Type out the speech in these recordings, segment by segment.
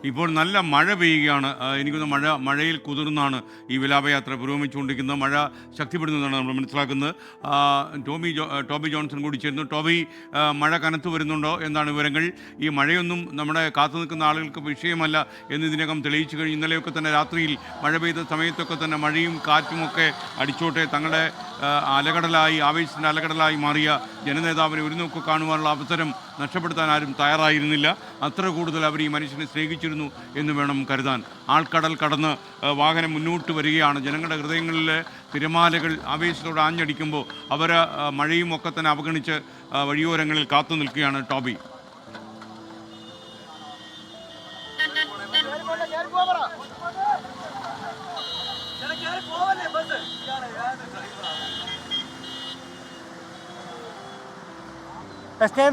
ഇപ്പോൾ നല്ല മഴ പെയ്യുകയാണ്. എനിക്കൊന്ന് മഴയിൽ കുതിർന്നാണ് ഈ വിലാപയാത്ര പുരോഗമിച്ചുകൊണ്ടിരിക്കുന്നത്. മഴ ശക്തിപ്പെടുന്നതാണ് നമ്മൾ മനസ്സിലാക്കുന്നത്. ടോബി ജോൺസൺ കൂടി ചേരുന്നു. ടോബി, മഴ കനത്തു വരുന്നുണ്ടോ? എന്താണ് വിവരങ്ങൾ? ഈ മഴയൊന്നും നമ്മുടെ കാത്തു നിൽക്കുന്ന ആളുകൾക്ക് വിഷയമല്ല എന്ന് ഇതിനകം തെളിയിച്ചു കഴിഞ്ഞു. ഇന്നലെയൊക്കെ തന്നെ രാത്രിയിൽ മഴ പെയ്ത സമയത്തൊക്കെ തന്നെ മഴയും കാറ്റുമൊക്കെ അടിച്ചോട്ടെ, തങ്ങളുടെ ആവേശത്തിൻ്റെ അലകടലായി മാറിയ ജനനേതാവിനെ ഒരു നോക്ക് കാണുവാനുള്ള അവസരം നഷ്ടപ്പെടുത്താൻ ആരും തയ്യാറായിരുന്നില്ല. അത്ര കൂടുതൽ അവർ ഈ മനുഷ്യനെ സ്നേഹിച്ചിരുന്നു എന്ന് വേണം കരുതാൻ. ആൾക്കടൽ കടന്ന് വാഹനം മുന്നോട്ട് വരികയാണ്. ജനങ്ങളുടെ ഹൃദയങ്ങളിലെ തിരമാലകൾ ആവേശത്തോടെ ആഞ്ഞടിക്കുമ്പോൾ അവർ മഴയും ഒക്കെ തന്നെ അവഗണിച്ച് വഴിയോരങ്ങളിൽ കാത്തു നിൽക്കുകയാണ്. ടോബി,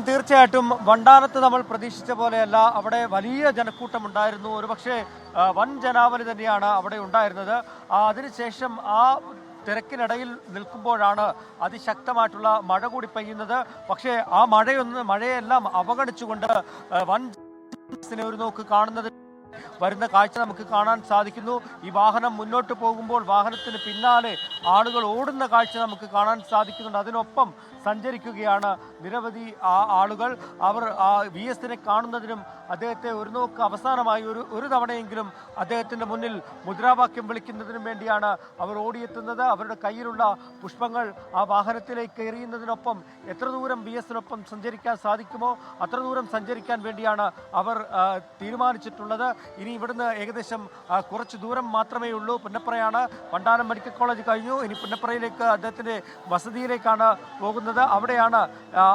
തീർച്ചയായിട്ടും വണ്ടാനത്ത് നമ്മൾ പ്രതീക്ഷിച്ച പോലെയല്ല. അവിടെ വലിയ ജനക്കൂട്ടമുണ്ടായിരുന്നു. ഒരുപക്ഷെ വൻ ജനാവലി തന്നെയാണ് അവിടെ ഉണ്ടായിരുന്നത്. അതിനുശേഷം ആ തിരക്കിനിടയിൽ നിൽക്കുമ്പോഴാണ് അതിശക്തമായിട്ടുള്ള മഴ കൂടി പെയ്യുന്നത്. പക്ഷേ ആ മഴയെല്ലാം അവഗണിച്ചുകൊണ്ട് വൻ ഒരു നോക്ക് കാണുന്നത് വരുന്ന കാഴ്ച നമുക്ക് കാണാൻ സാധിക്കുന്നു. ഈ വാഹനം മുന്നോട്ട് പോകുമ്പോൾ വാഹനത്തിന് പിന്നാലെ ആളുകൾ ഓടുന്ന കാഴ്ച നമുക്ക് കാണാൻ സാധിക്കുന്നുണ്ട്. അതിനൊപ്പം സഞ്ചരിക്കുകയാണ് നിരവധി ആളുകൾ. അവർ VS-നെ കാണുന്നതിനും അദ്ദേഹത്തെ ഒരു നോക്ക് അവസാനമായി ഒരു തവണയെങ്കിലും അദ്ദേഹത്തിൻ്റെ മുന്നിൽ മുദ്രാവാക്യം വിളിക്കുന്നതിനും വേണ്ടിയാണ് അവർ ഓടിയെത്തുന്നത്. അവരുടെ കയ്യിലുള്ള പുഷ്പങ്ങൾ ആ വാഹനത്തിലേക്ക് എറിയുന്നതിനൊപ്പം എത്ര ദൂരം VS-നൊപ്പം സഞ്ചരിക്കാൻ സാധിക്കുമോ അത്ര ദൂരം സഞ്ചരിക്കാൻ വേണ്ടിയാണ് അവർ തീരുമാനിച്ചിട്ടുള്ളത്. ഇനി ഇവിടുന്ന് ഏകദേശം കുറച്ച് ദൂരം മാത്രമേ ഉള്ളൂ. പുന്നപ്രയാണ്. വണ്ടാനം മെഡിക്കൽ കോളേജ് കഴിഞ്ഞു. ഇനി പുന്നപ്രയിലേക്ക് അദ്ദേഹത്തിൻ്റെ വസതിയിലേക്കാണ് പോകുന്നത്. അവിടെയാണ്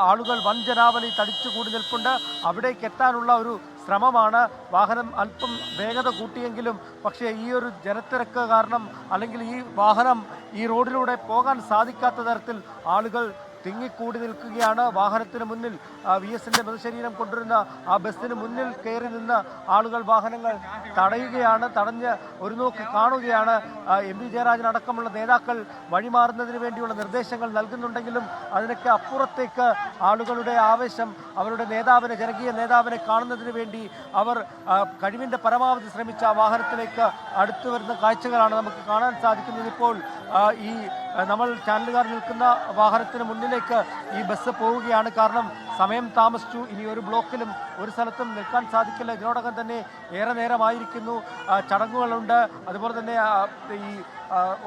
ആളുകൾ വൻ ജനാവലി തടിച്ചുകൂടി നിൽപ്പുണ്ട്. അവിടേക്ക് എത്താനുള്ള ഒരു ശ്രമമാണ്. വാഹനം അല്പം വേഗത കൂട്ടിയെങ്കിലും പക്ഷേ ഈ ഒരു ജനത്തിരക്ക് കാരണം അല്ലെങ്കിൽ ഈ വാഹനം ഈ റോഡിലൂടെ പോകാൻ സാധിക്കാത്ത തരത്തിൽ ആളുകൾ തിങ്ങിക്കൂടി നിൽക്കുകയാണ്. വാഹനത്തിന് മുന്നിൽ VS-ന്റെ മൃതശരീരം കൊണ്ടുവരുന്ന ആ ബസ്സിന് മുന്നിൽ കയറി നിന്ന് ആളുകൾ വാഹനങ്ങൾ തടയുകയാണ്. തടഞ്ഞ് ഒരു നോക്ക് കാണുകയാണ്. MP ജയരാജൻ അടക്കമുള്ള നേതാക്കൾ വഴിമാറുന്നതിന് വേണ്ടിയുള്ള നിർദ്ദേശങ്ങൾ നൽകുന്നുണ്ടെങ്കിലും അതിനൊക്കെ അപ്പുറത്തേക്ക് ആളുകളുടെ ആവേശം അവരുടെ നേതാവിനെ, ജനകീയ നേതാവിനെ കാണുന്നതിന് വേണ്ടി അവർ കഴിവിൻ്റെ പരമാവധി ശ്രമിച്ച ആ വാഹനത്തിലേക്ക് അടുത്തു വരുന്ന കാഴ്ചകളാണ് നമുക്ക് കാണാൻ സാധിക്കുന്നത്. ഇപ്പോൾ ഈ നമ്മൾ ചാനലുകാർ നിൽക്കുന്ന വാഹനത്തിന് മുന്നിലേക്ക് ഈ ബസ് പോവുകയാണ്. കാരണം സമയം താമസിച്ചു. ഇനി ഒരു ബ്ലോക്കിലും ഒരു സ്ഥലത്തും നിൽക്കാൻ സാധിക്കില്ല. ഇതിനോടകം തന്നെ ഏറെ നേരമായിരിക്കുന്നു. ചടങ്ങുകളുണ്ട്. അതുപോലെ തന്നെ ഈ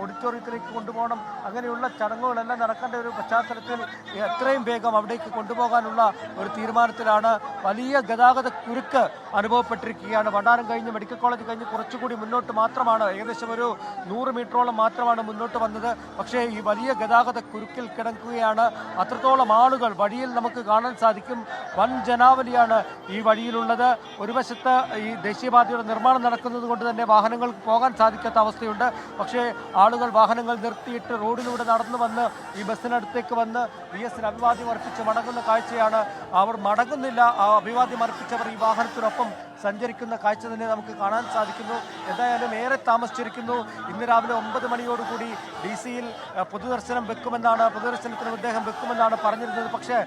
ഓഡിറ്റോറിയത്തിലേക്ക് കൊണ്ടുപോകണം. അങ്ങനെയുള്ള ചടങ്ങുകളെല്ലാം നടക്കേണ്ട ഒരു പശ്ചാത്തലത്തിൽ എത്രയും വേഗം അവിടേക്ക് കൊണ്ടുപോകാനുള്ള ഒരു തീരുമാനത്തിലാണ്. വലിയ ഗതാഗത കുരുക്ക് അനുഭവപ്പെട്ടിരിക്കുകയാണ്. വണ്ടാനം കഴിഞ്ഞ് മെഡിക്കൽ കോളേജ് കഴിഞ്ഞ് കുറച്ചുകൂടി മുന്നോട്ട് മാത്രമാണ്, ഏകദേശം ഒരു 100 മീറ്ററോളം മാത്രമാണ് മുന്നോട്ട് വന്നത്. പക്ഷേ ഈ വലിയ ഗതാഗത കുരുക്കിൽ കിടക്കുകയാണ്. അത്രത്തോളം ആളുകൾ വഴിയിൽ നമുക്ക് കാണാൻ സാധിക്കും. വൻ ജനാവലിയാണ് ഈ വഴിയിലുള്ളത്. ഒരു വശത്ത് ഈ ദേശീയപാതയുടെ നിർമ്മാണം നടക്കുന്നത് കൊണ്ട് തന്നെ വാഹനങ്ങൾക്ക് പോകാൻ സാധിക്കാത്ത അവസ്ഥയുണ്ട്. പക്ഷേ ആളുകൾ വാഹനങ്ങൾ നിർത്തിയിട്ട് റോഡിലൂടെ നടന്നു വന്ന് ഈ ബസ്സിനടുത്തേക്ക് വന്ന് VS-ന് അഭിവാദ്യം അർപ്പിച്ച് മടങ്ങുന്ന കാഴ്ചയാണ്. അവർ മടങ്ങുന്നില്ല. ആ അഭിവാദ്യം അർപ്പിച്ചവർ ഈ വാഹനത്തിനൊപ്പം സഞ്ചരിക്കുന്ന കാഴ്ച തന്നെ നമുക്ക് കാണാൻ സാധിക്കുന്നു. എന്തായാലും ഏറെ താമസിച്ചിരിക്കുന്നു. ഇന്ന് രാവിലെ 9 മണിയോടുകൂടി DC-യിൽ പൊതുദർശനത്തിന് അദ്ദേഹം വെക്കുമെന്നാണ് പറഞ്ഞിരുന്നത്. പക്ഷേ